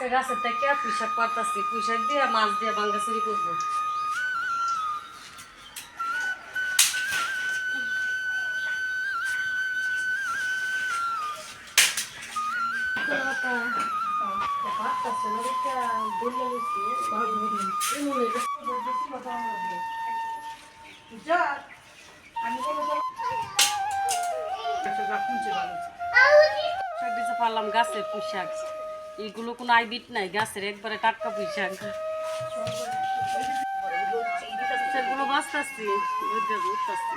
আজকে গাছের থেকে পুঁইশাক পাতাছি, পুঁইশাক দিয়ে মাছ দিয়ে বাঙ্গাচুরি করবো। পারলাম গাছের পুঁইশাক, এইগুলো কোনো আইবিট নাই, গাছের একবারে টাটকা পুঁইশাক। সেগুলো বাঁচতেছি, উঠতেছি।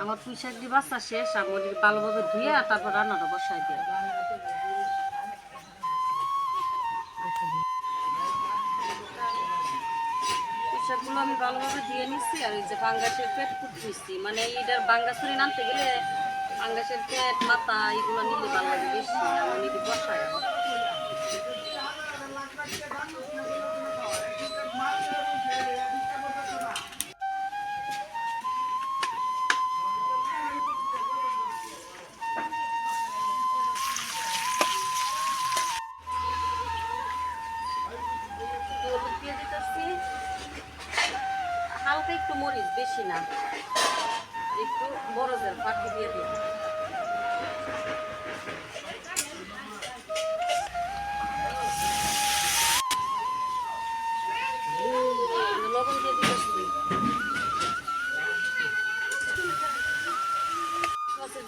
আমার পুঁইশাক দিয়ে বাচ্চা শেষ, আমার ভালোভাবে ধুয়ে তারপর রান্নাটা বসাই দিয়ে পুঁইশাকগুলো আমি ভালোভাবে দিয়ে নিচ্ছি। আর এই যে পাঙ্গাসের পেট কুটতেছি, মানে এইটার বাঙ্গাচুরি নামতে গেলে পাঙ্গাসের পেট মাথা এগুলো নিলে ভালো লাগে বেশি, আমার নিতে বসায়। হালকা একটু মরিচ, বেশি না, একটু বরজের ফাঁকি দিয়ে দিই। লবণ দিয়ে দিতেছি।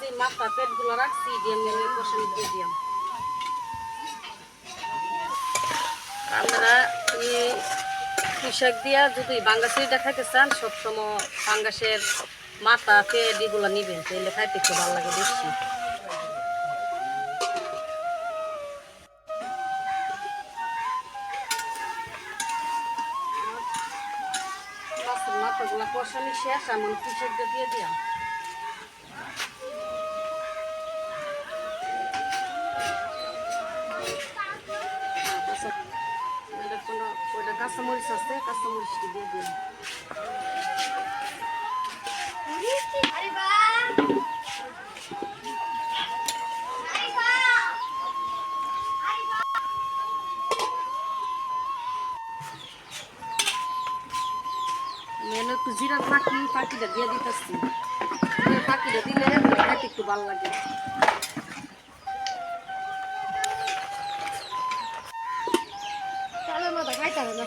যে মাথা পেটগুলো রাখছি দিয়ে কষানি দিয়ে দিলাম। আপনারা এই পুঁইশাক দিয়া যদি বাঙ্গাচুরিটা খাইতে চান, সবসময় পাঙ্গাসের মাথা পেট এগুলো নিবেন, তাহলে খাইতে একটু ভালো লাগে বেশি। মাছের মাথাগুলো কষানি শেষ, এমন পুঁইশাকটা দিয়ে দিলাম। কাঁচামরিচ আছে, কাঁচামরিচটি দিয়ে দিলাম। একটু জিরার ফাঁকিটা দিয়ে দিতেছি, ফাঁকিটা দিলে খাইতে একটু ভালো লাগে। খাইতে হবে না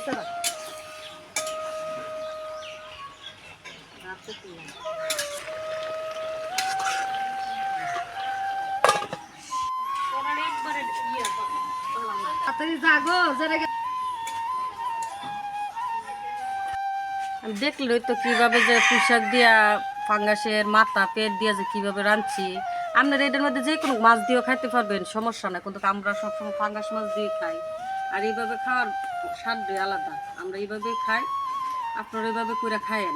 দেখলে তো কিভাবে যে পুঁইশাক দিয়া ফাঙ্গাসের মাথা পেট দিয়ে যে কিভাবে রাঁধছি। আপনারা এটার মধ্যে যে কোনো মাছ দিয়েও খাইতে পারবেন, সমস্যা না, কিন্তু আমরা সবসময় ফাঙ্গাস মাছ দিয়ে খাই। আর এইভাবে খাওয়ার স্বাদই আলাদা, আমরা এইভাবেই খাই, আপনারা এইভাবে করে খায়েন।